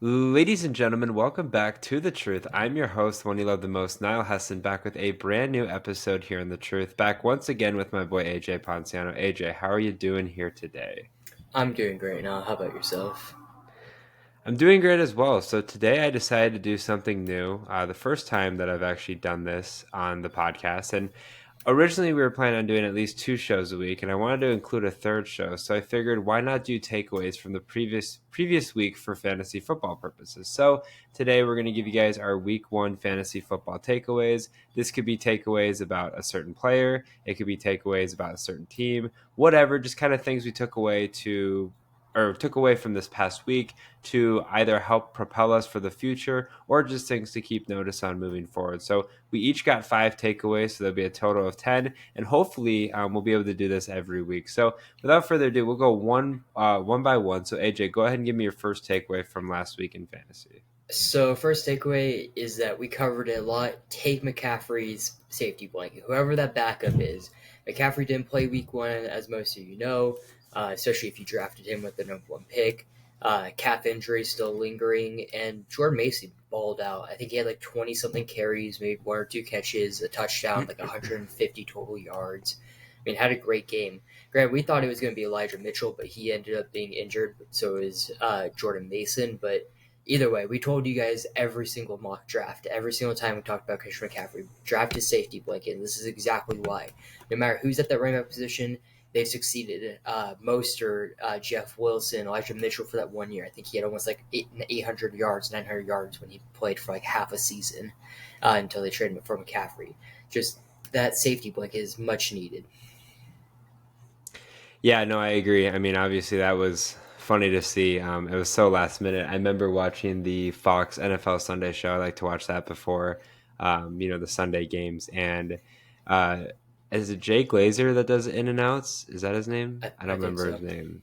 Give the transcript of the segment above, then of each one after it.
Ladies and gentlemen, welcome back to The Truth. I'm your host, one you love the most, Niall Hesson, back with a brand new episode here in The Truth. Back once again with my boy AJ Ponciano. AJ, how are you doing here today? I'm doing great now. How about yourself? I'm doing great as well. So today I decided to do something new. The first time that I've actually done this on the podcast. And originally we were planning on doing at least two shows a week, and I wanted to include a third show. So I figured why not do takeaways from the previous week for fantasy football purposes. So today we're going to give you guys our week one fantasy football takeaways. This could be takeaways about a certain player, it could be takeaways about a certain team, whatever, just kind of things we took away from this past week to either help propel us for the future or just things to keep notice on moving forward. So we each got five takeaways, so there'll be a total of 10, and hopefully we'll be able to do this every week. So without further ado, we'll go one by one. So AJ, go ahead and give me your first takeaway from last week in fantasy. So, first takeaway is that we covered it a lot. Take McCaffrey's safety blanket, whoever that backup is. McCaffrey didn't play week one, as most of you know, especially if you drafted him with the number one pick. Calf injury still lingering, and Jordan Mason balled out. I think he had like 20 something carries, maybe one or two catches, a touchdown, like 150 total yards. I mean, had a great game. Grant, we thought it was going to be Elijah Mitchell, but he ended up being injured. So is Jordan Mason. But either way, we told you guys every single mock draft, every single time we talked about Christian McCaffrey, draft his safety blanket. And this is exactly why. No matter who's at that running back position, they've succeeded. Mostert, Jeff Wilson, Elijah Mitchell for that 1 year. I think he had almost like 800 yards, 900 yards when he played for like half a season until they traded him for McCaffrey. Just that safety blanket is much needed. Yeah, no, I agree. I mean, obviously that was funny to see. It was so last minute. I remember watching the Fox NFL Sunday show. I like to watch that before, the Sunday games. And uh, is it Jay Glazer that does in and outs? Is that his name? I I don't think remember so. his name.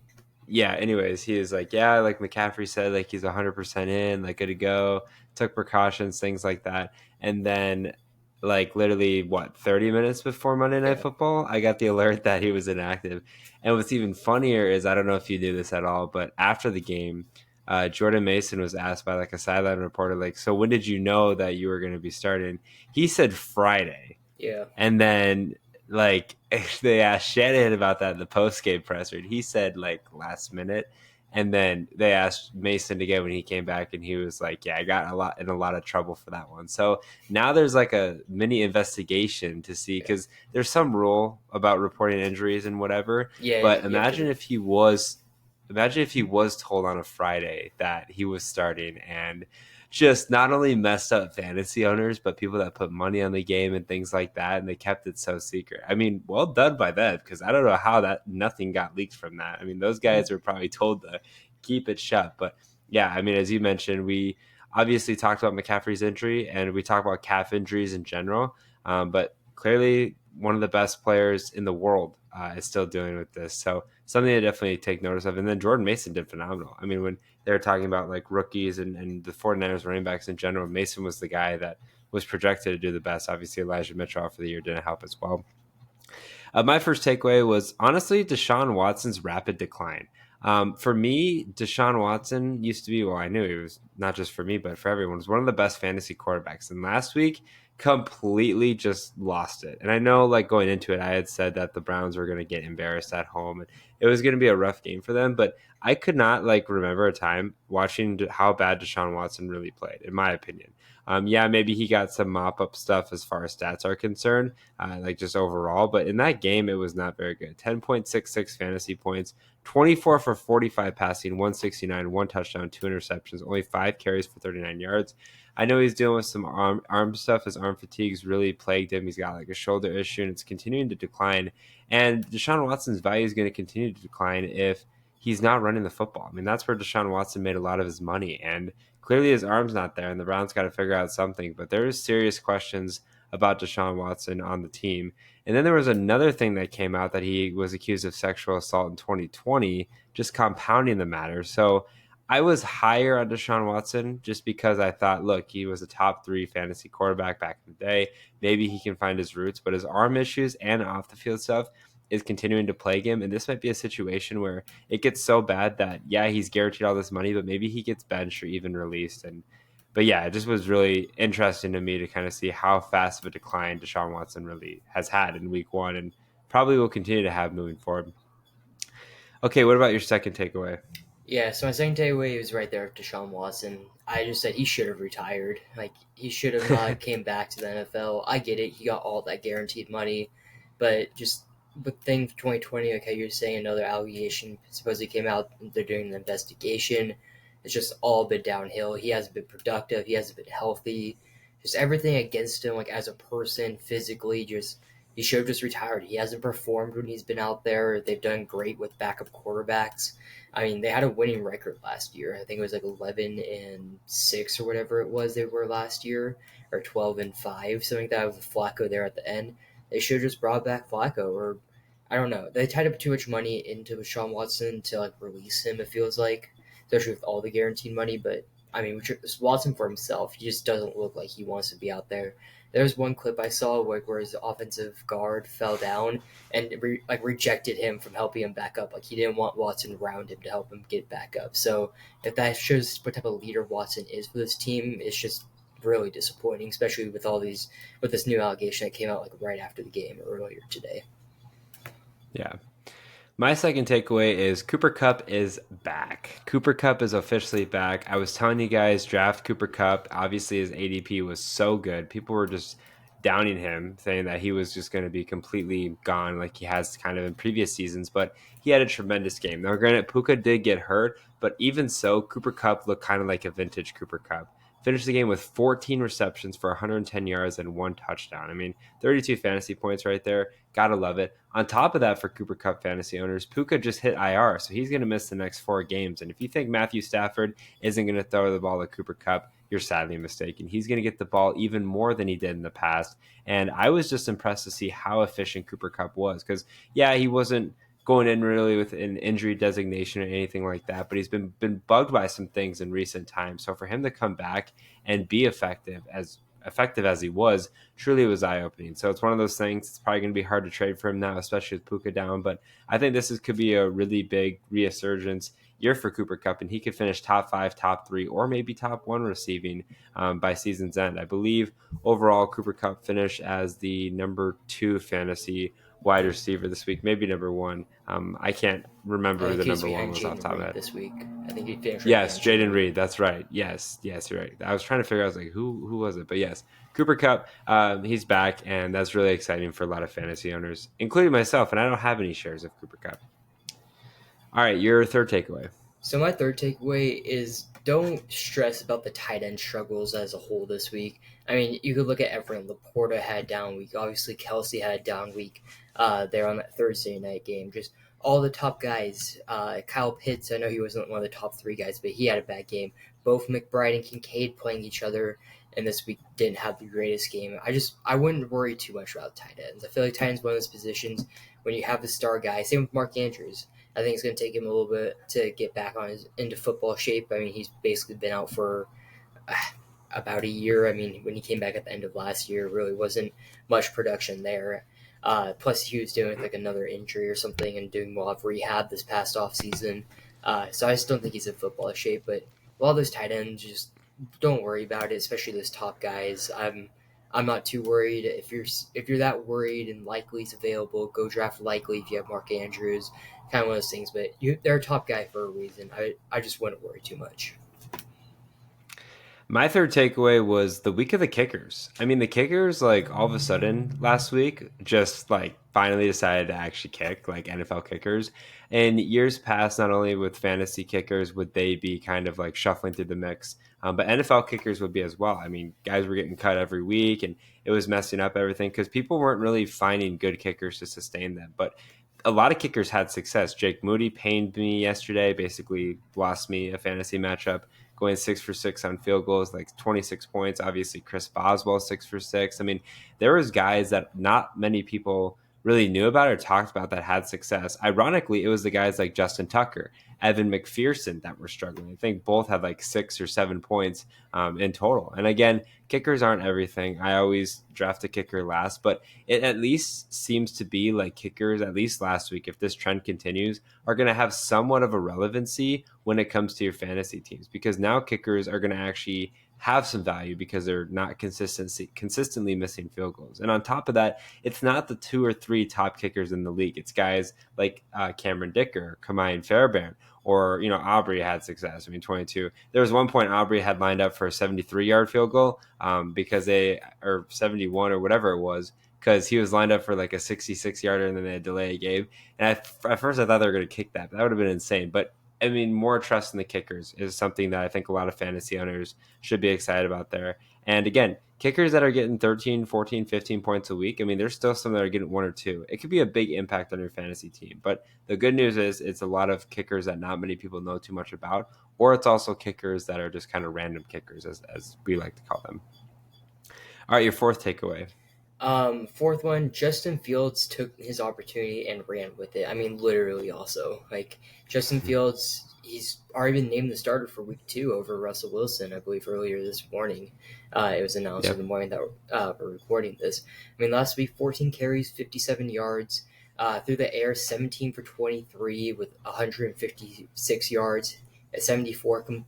Yeah. Anyways, he is like, yeah, like McCaffrey said, like he's 100% in, like good to go. Took precautions, things like that. And then like literally what 30 minutes before Monday Night Yeah. Football, I got the alert that he was inactive. And what's even funnier is I don't know if you knew this at all, but after the game, Jordan Mason was asked by like a sideline reporter, like, "So when did you know that you were going to be starting?" He said Friday, Yeah. and then like they asked Shanahan about that in the post game presser, and he said like last minute. And then they asked Mason again when he came back, and he was like, "Yeah, I got a lot of trouble for that one." So now there's like a mini investigation to see Yeah. because there's some rule about reporting injuries and whatever. Yeah. But You have to. imagine if he was told on a Friday that he was starting and just not only messed up fantasy owners, but people that put money on the game and things like that, and they kept it so secret. I mean, well done by them because I don't know how that nothing got leaked from that. I mean, those guys were probably told to keep it shut, but yeah, I mean, as you mentioned, we obviously talked about McCaffrey's injury and we talked about calf injuries in general, but clearly one of the best players in the world is still dealing with this. So something to definitely take notice of. And then Jordan Mason did phenomenal. I mean, when they were talking about like rookies and the 49ers running backs in general, Mason was the guy that was projected to do the best. Obviously, Elijah Mitchell for the year didn't help as well. My first takeaway was honestly Deshaun Watson's rapid decline. For me, Deshaun Watson used to be, well, I knew he was not just for me, but for everyone, was one of the best fantasy quarterbacks. And last week, completely just lost it. And I know, like going into it, I had said that the Browns were going to get embarrassed at home and it was going to be a rough game for them. But I could not like remember a time watching how bad Deshaun Watson really played, in my opinion. Yeah, maybe he got some mop up stuff as far as stats are concerned, like just overall. But in that game, it was not very good. 10.66 fantasy points, 24 for 45 passing, 169, one touchdown, two interceptions, only five carries for 39 yards. I know he's dealing with some arm stuff. His arm fatigue's really plagued him. He's got like a shoulder issue and it's continuing to decline. And Deshaun Watson's value is going to continue to decline if he's not running the football. I mean, that's where Deshaun Watson made a lot of his money. And clearly his arm's not there, and the Browns got to figure out something. But there is serious questions about Deshaun Watson on the team. And then there was another thing that came out that he was accused of sexual assault in 2020, just compounding the matter. So I was higher on Deshaun Watson just because I thought, look, he was a top three fantasy quarterback back in the day. Maybe he can find his roots, but his arm issues and off the field stuff, is continuing to plague him. And this might be a situation where it gets so bad that, yeah, he's guaranteed all this money, but maybe he gets benched or even released. But yeah, it just was really interesting to me to kind of see how fast of a decline Deshaun Watson really has had in week one and probably will continue to have moving forward. Okay, what about your second takeaway? Yeah, so my second takeaway was right there with Deshaun Watson. I just said he should have retired. Like he should have not came back to the NFL. I get it; he got all that guaranteed money, but just with thing 2020, like how you're saying, another allegation supposedly came out. They're doing an investigation. It's just all been downhill. He hasn't been productive. He hasn't been healthy. Just everything against him, like as a person, physically, just he should have just retired. He hasn't performed when he's been out there. They've done great with backup quarterbacks. I mean, they had a winning record last year. I think it was like 11-6 or whatever it was they were last year, or 12-5, something like that with Flacco there at the end. They should have just brought back Flacco, or I don't know. They tied up too much money into Sean Watson to like release him. It feels like, especially with all the guaranteed money. But I mean, Watson for himself, he just doesn't look like he wants to be out there. There's one clip I saw where his offensive guard fell down and rejected him from helping him back up. Like he didn't want Watson around him to help him get back up. So if that shows what type of leader Watson is for this team, it's just really disappointing, especially with this new allegation that came out like right after the game earlier today. Yeah. My second takeaway is Cooper Kupp is back. Cooper Kupp is officially back. I was telling you guys, draft Cooper Kupp. Obviously, his ADP was so good. People were just downing him, saying that he was just going to be completely gone like he has kind of in previous seasons. But he had a tremendous game. Now, granted, Puka did get hurt, but even so, Cooper Kupp looked kind of like a vintage Cooper Kupp. Finished the game with 14 receptions for 110 yards and 1 touchdown. I mean, 32 fantasy points right there. Gotta love it. On top of that, for Cooper Kupp fantasy owners, Puka just hit IR, so he's going to miss the next 4 games. And if you think Matthew Stafford isn't going to throw the ball to Cooper Kupp, you're sadly mistaken. He's going to get the ball even more than he did in the past. And I was just impressed to see how efficient Cooper Kupp was because, yeah, he wasn't going in really with an injury designation or anything like that, but he's been bugged by some things in recent times. So for him to come back and be effective as he was, truly was eye opening. So it's one of those things. It's probably going to be hard to trade for him now, especially with Puka down. But I think could be a really big resurgence year for Cooper Kupp, and he could finish top 5, top 3, or maybe top 1 receiving by season's end. I believe overall Cooper Kupp finished as the number 2 fantasy wide receiver this week, maybe number 1. I can't remember who the number 1 was off the top of my head this week. I think he finished. Yes, Jaden Reed. That's right. Yes, you're right. I was trying to figure out, I was like, who was it? But yes, Cooper Kupp, he's back, and that's really exciting for a lot of fantasy owners, including myself, and I don't have any shares of Cooper Kupp. All right, your third takeaway. So my third takeaway is don't stress about the tight end struggles as a whole this week. I mean, you could look at everyone. Laporta had a down week. Obviously, Kelsey had a down week there on that Thursday night game. Just all the top guys. Kyle Pitts, I know he wasn't one of the top 3 guys, but he had a bad game. Both McBride and Kincaid playing each other, and this week didn't have the greatest game. I wouldn't worry too much about tight ends. I feel like tight ends one of those positions when you have the star guy. Same with Mark Andrews. I think it's going to take him a little bit to get back into football shape. I mean, he's basically been out for about a year. I mean, when he came back at the end of last year, really wasn't much production there. Plus, he was doing like another injury or something and doing a lot of rehab this past offseason. So I just don't think he's in football shape. But a lot of those tight ends, just don't worry about it, especially those top guys. I'm not too worried. If you're that worried and Likely's available, go draft Likely if you have Mark Andrews. Kind of one of those things, but they're a top guy for a reason. I just wouldn't worry too much. My third takeaway was the week of the kickers. I mean, the kickers, like, all of a sudden last week, just, like, finally decided to actually kick, like NFL kickers. In years past, not only with fantasy kickers would they be kind of, like, shuffling through the mix, but NFL kickers would be as well. I mean, guys were getting cut every week, and it was messing up everything because people weren't really finding good kickers to sustain them. But a lot of kickers had success. Jake Moody pained me yesterday, basically lost me a fantasy matchup, going 6 for 6 on field goals, like 26 points. Obviously, Chris Boswell 6 for 6. I mean, there was guys that not many people really knew about or talked about that had success. Ironically, it was the guys like Justin Tucker. Evan McPherson that were struggling. I think both had like 6 or 7 points in total. And again, kickers aren't everything. I always draft a kicker last, but it at least seems to be like kickers, at least last week, if this trend continues, are going to have somewhat of a relevancy when it comes to your fantasy teams, because now kickers are going to actually have some value because they're not consistently missing field goals. And on top of that, it's not the 2 or 3 top kickers in the league. It's guys like Cameron Dicker, Kamai Fairbairn, or Aubrey had success. I mean, 22. There was one point Aubrey had lined up for a 73-yard field goal because they, or 71 or whatever it was, because he was lined up for like a 66-yarder and then they delay a game. And at first I thought they were going to kick that. That would have been insane. But I mean, more trust in the kickers is something that I think a lot of fantasy owners should be excited about there. And again, kickers that are getting 13, 14, 15 points a week, I mean, there's still some that are getting 1 or 2. It could be a big impact on your fantasy team. But the good news is it's a lot of kickers that not many people know too much about, or it's also kickers that are just kind of random kickers, as we like to call them. All right, your fourth takeaway. Fourth one, Justin Fields took his opportunity and ran with it. I mean, literally also. Like, Justin Fields, he's already been named the starter for week 2 over Russell Wilson, I believe, earlier this morning. It was announced in the morning that we're recording this. I mean, last week, 14 carries, 57 yards. Through the air, 17 for 23 with 156 yards, a 74%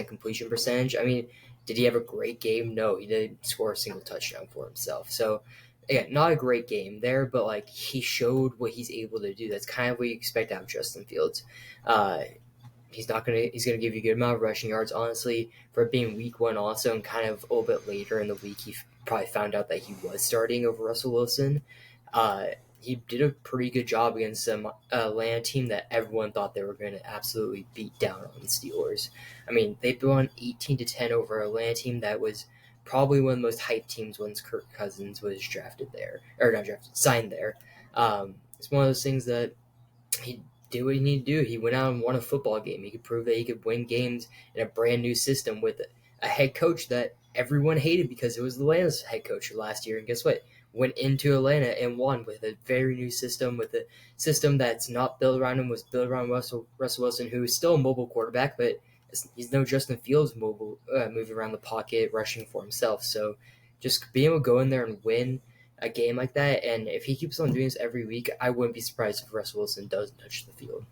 completion percentage. I mean, did he have a great game? No, he didn't score a single touchdown for himself. So, again, not a great game there, but like he showed what he's able to do. That's kind of what you expect out of Justin Fields. Uh, he's gonna give you a good amount of rushing yards. Honestly, for it being week 1, also, and kind of a little bit later in the week, he probably found out that he was starting over Russell Wilson. He did a pretty good job against some Atlanta team that everyone thought they were going to absolutely beat down on the Steelers. I mean, they won 18-10 over a Atlanta team that was probably one of the most hyped teams once Kirk Cousins was drafted there, or not drafted, signed there. It's one of those things that he did what he needed to do. He went out and won a football game. He could prove that he could win games in a brand new system with a head coach that everyone hated because it was Atlanta's head coach last year. And guess what? Went into Atlanta and won with a very new system, with a system that's not built around him, was built around Russell Wilson, who is still a mobile quarterback, but he's no Justin Fields mobile, moving around the pocket, rushing for himself. So just being able to go in there and win a game like that, and if he keeps on doing this every week, I wouldn't be surprised if Russell Wilson doesn't touch the field.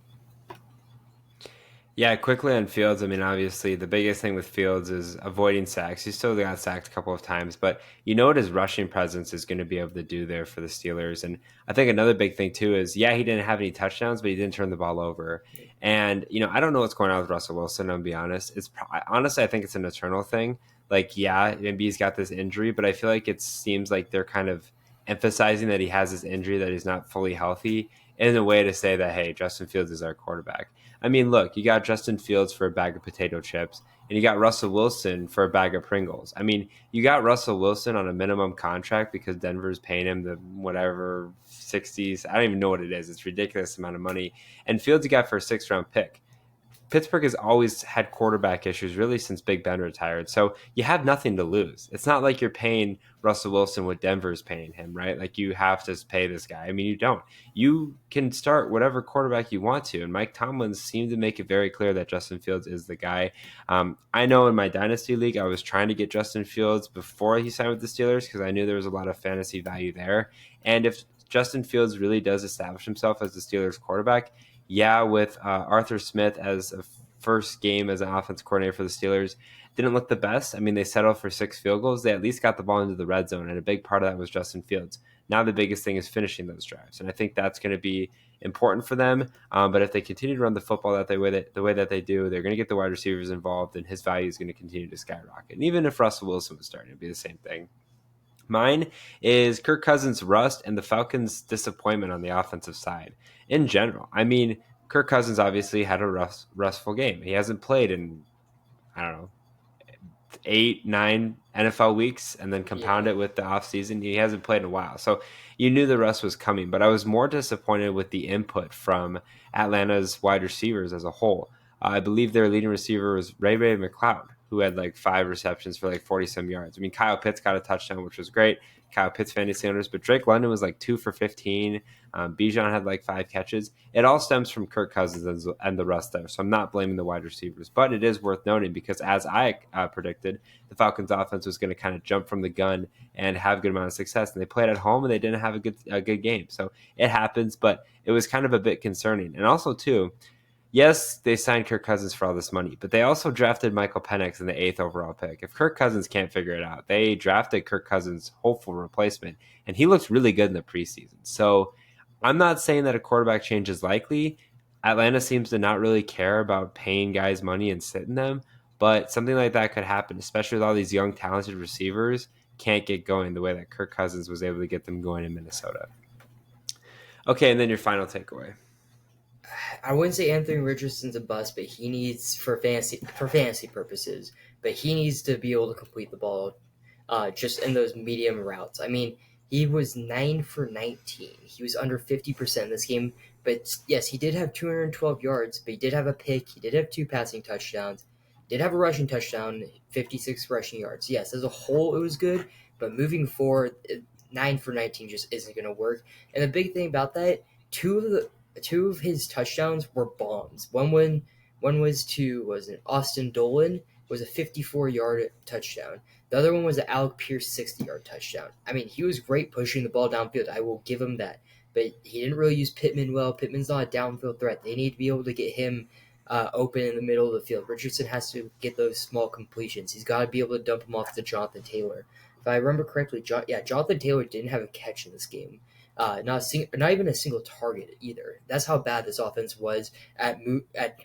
Yeah, quickly on Fields. I mean, obviously, the biggest thing with Fields is avoiding sacks. He still got sacked a couple of times, but you know what his rushing presence is going to be able to do there for the Steelers. And I think another big thing, too, is yeah, he didn't have any touchdowns, but he didn't turn the ball over. And, I don't know what's going on with Russell Wilson, I'm going to be honest. Honestly, I think it's an eternal thing. Like, yeah, maybe he's got this injury, but I feel like it seems like they're kind of emphasizing that he has this injury, that he's not fully healthy, in a way to say that, hey, Justin Fields is our quarterback. I mean, look, you got Justin Fields for a bag of potato chips, and you got Russell Wilson for a bag of Pringles. I mean, you got Russell Wilson on a minimum contract because Denver's paying him the whatever 60s. I don't even know what it is. It's a ridiculous amount of money. And Fields you got for a 6th-round pick. Pittsburgh has always had quarterback issues really since Big Ben retired. So you have nothing to lose. It's not like you're paying Russell Wilson what Denver's paying him, right? Like you have to pay this guy. I mean, you don't. You can start whatever quarterback you want to. And Mike Tomlin seemed to make it very clear that Justin Fields is the guy. I know in my Dynasty League, I was trying to get Justin Fields before he signed with the Steelers because I knew there was a lot of fantasy value there. And if Justin Fields really does establish himself as the Steelers quarterback, yeah, with Arthur Smith as a first game as an offense coordinator for the Steelers, didn't look the best. I mean, they settled for 6 field goals. They at least got the ball into the red zone, and a big part of that was Justin Fields. Now the biggest thing is finishing those drives, and I think that's going to be important for them. But if they continue to run the football the way that they do, they're going to get the wide receivers involved, and his value is going to continue to skyrocket. And even if Russell Wilson was starting, it'd be the same thing. Mine is Kirk Cousins' rust and the Falcons' disappointment on the offensive side in general. I mean, Kirk Cousins obviously had a restful game. He hasn't played in, I don't know, 8, 9 NFL weeks, and then compound Yeah. it with the offseason. He hasn't played in a while. So you knew the rest was coming, but I was more disappointed with the input from Atlanta's wide receivers as a whole. I believe their leading receiver was Ray McCloud. who had like 5 receptions for like 40 some yards. I mean, Kyle Pitts got a touchdown, which was great. Kyle Pitts fantasy owners, but Drake London was like 2 for 15. Bijan had like 5 catches. It all stems from Kirk Cousins and the rest there. So I'm not blaming the wide receivers, but it is worth noting because as I predicted, the Falcons offense was going to kind of jump from the gun and have a good amount of success. And they played at home and they didn't have a good game. So it happens, but it was kind of a bit concerning. And also too, yes, they signed Kirk Cousins for all this money, but they also drafted Michael Penix in the 8th overall pick. If Kirk Cousins can't figure it out, they drafted Kirk Cousins' hopeful replacement, and he looks really good in the preseason. So I'm not saying that a quarterback change is likely. Atlanta seems to not really care about paying guys money and sitting them, but something like that could happen, especially with all these young, talented receivers can't get going the way that Kirk Cousins was able to get them going in Minnesota. Okay, and then your final takeaway. I wouldn't say Anthony Richardson's a bust, but he needs for fantasy purposes. But he needs to be able to complete the ball, just in those medium routes. I mean, he was 9 for 19. He was under 50% in this game. But yes, he did have 212 yards. But he did have a pick. He did have 2 passing touchdowns. Did have a rushing touchdown, 56 rushing yards. Yes, as a whole, it was good. But moving forward, 9 for 19 just isn't going to work. And the big thing about that, two of his touchdowns were bombs. One was to was an Austin Dolan, was a 54-yard touchdown. The other one was an Alec Pierce 60-yard touchdown. I mean, he was great pushing the ball downfield. I will give him that. But he didn't really use Pittman well. Pittman's not a downfield threat. They need to be able to get him open in the middle of the field. Richardson has to get those small completions. He's got to be able to dump them off to Jonathan Taylor. If I remember correctly, Jonathan Taylor didn't have a catch in this game. Not even a single target either. That's how bad this offense was at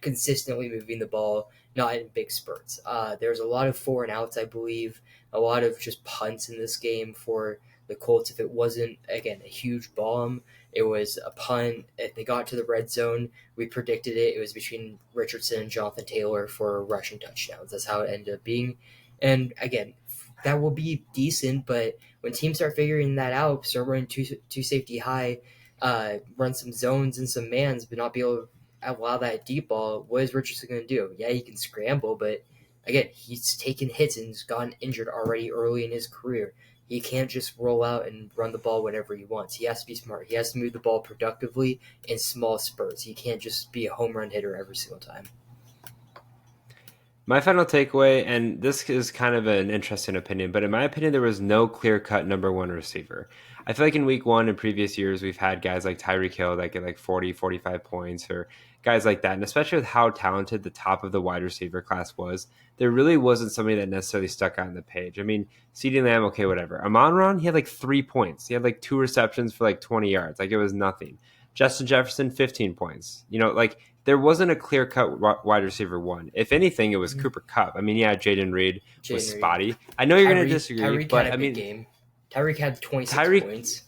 consistently moving the ball, not in big spurts. There's a lot of 4 and outs, I believe, a lot of just punts in this game for the Colts. If it wasn't, again, a huge bomb, it was a punt. If they got to the red zone, we predicted it. It was between Richardson and Jonathan Taylor for rushing touchdowns. That's how it ended up being. And again, that will be decent, but when teams start figuring that out, start running two safety high, run some zones and some mans, but not be able to allow that deep ball, what is Richardson going to do? Yeah, he can scramble, but again, he's taken hits and he's gotten injured already early in his career. He can't just roll out and run the ball whenever he wants. He has to be smart. He has to move the ball productively in small spurts. He can't just be a home run hitter every single time. My final takeaway, and this is kind of an interesting opinion, but in my opinion, there was no clear-cut number one receiver. I feel like in week 1 in previous years, we've had guys like Tyreek Hill that get like 40, 45 points, or guys like that. And especially with how talented the top of the wide receiver class was, there really wasn't somebody that necessarily stuck out on the page. I mean, CeeDee Lamb, okay, whatever. Amon-Ra, he had like 3 points. He had like 2 receptions for like 20 yards. Like it was nothing. Justin Jefferson, 15 points. Like there wasn't a clear-cut wide receiver one. If anything, it was Cooper Kupp. I mean, yeah, Jaden Reed was spotty. I know you're going to disagree, Tyreek but had a I mean, big game. Tyreek had 26 points.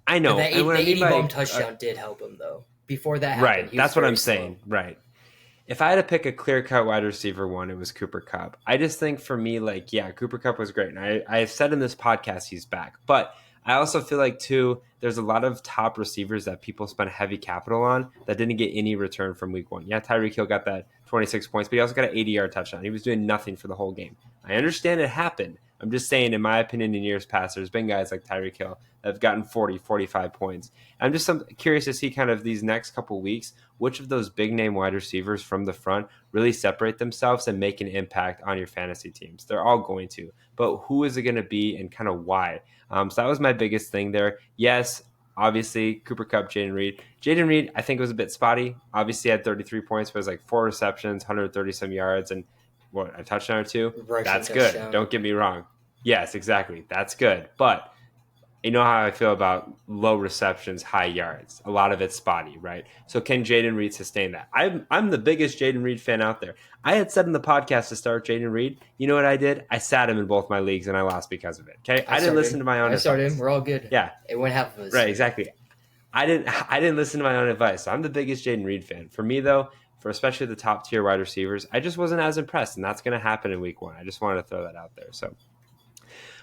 I know. The 80-bomb touchdown did help him, though. Before that happened, right, that's what I'm saying. Right. If I had to pick a clear-cut wide receiver one, it was Cooper Kupp. I just think for me, like, yeah, Cooper Kupp was great. And I've said in this podcast he's back. But I also feel like, too, there's a lot of top receivers that people spent heavy capital on that didn't get any return from week 1. Yeah, Tyreek Hill got that 26 points, but he also got an 80-yard touchdown. He was doing nothing for the whole game. I understand it happened. I'm just saying, in my opinion, in years past, there's been guys like Tyreek Hill that have gotten 40, 45 points. I'm just curious to see kind of these next couple weeks, which of those big-name wide receivers from the front really separate themselves and make an impact on your fantasy teams. They're all going to. But who is it going to be and kind of why? So that was my biggest thing there. Yes, obviously, Cooper Kupp, Jaden Reed. Jaden Reed, I think, was a bit spotty. Obviously, had 33 points, but it was like 4 receptions, 130-some yards, and a touchdown or 2? That's good. Don't get me wrong. Yes, exactly. That's good. But you know how I feel about low receptions, high yards. A lot of it's spotty, right? So can Jaden Reed sustain that? I'm the biggest Jaden Reed fan out there. I had said in the podcast to start Jaden Reed. You know what I did? I sat him in both my leagues and I lost because of it. Okay, I didn't listen to my own advice. I started him. We're all good. Yeah, it went half of us. Right, exactly. I didn't listen to my own advice. So I'm the biggest Jaden Reed fan. For me though, for especially the top tier wide receivers, I just wasn't as impressed, and that's going to happen in week 1. I just wanted to throw that out there. So.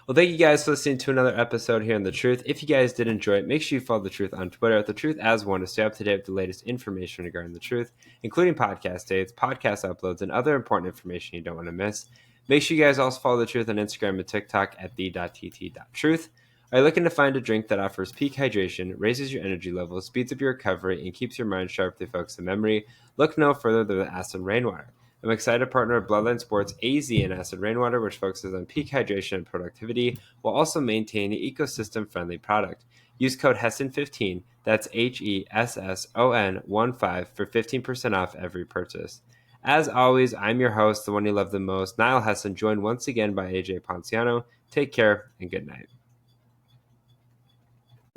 Well, thank you guys for listening to another episode here on The Truth. If you guys did enjoy it, make sure you follow The Truth on Twitter at The Truth as one to stay up to date with the latest information regarding The Truth, including podcast dates, podcast uploads, and other important information you don't want to miss. Make sure you guys also follow The Truth on Instagram and TikTok at the.tt.truth. Are you looking to find a drink that offers peak hydration, raises your energy levels, speeds up your recovery, and keeps your mind sharp through focus and memory? Look no further than the Acid Rainwater. I'm excited to partner with Bloodline Sports AZ and Acid Rainwater, which focuses on peak hydration and productivity while also maintaining an ecosystem-friendly product. Use code HESSON15, that's HESSON15 for 15% off every purchase. As always, I'm your host, the one you love the most, Niall Hesson, joined once again by AJ Ponciano. Take care and good night.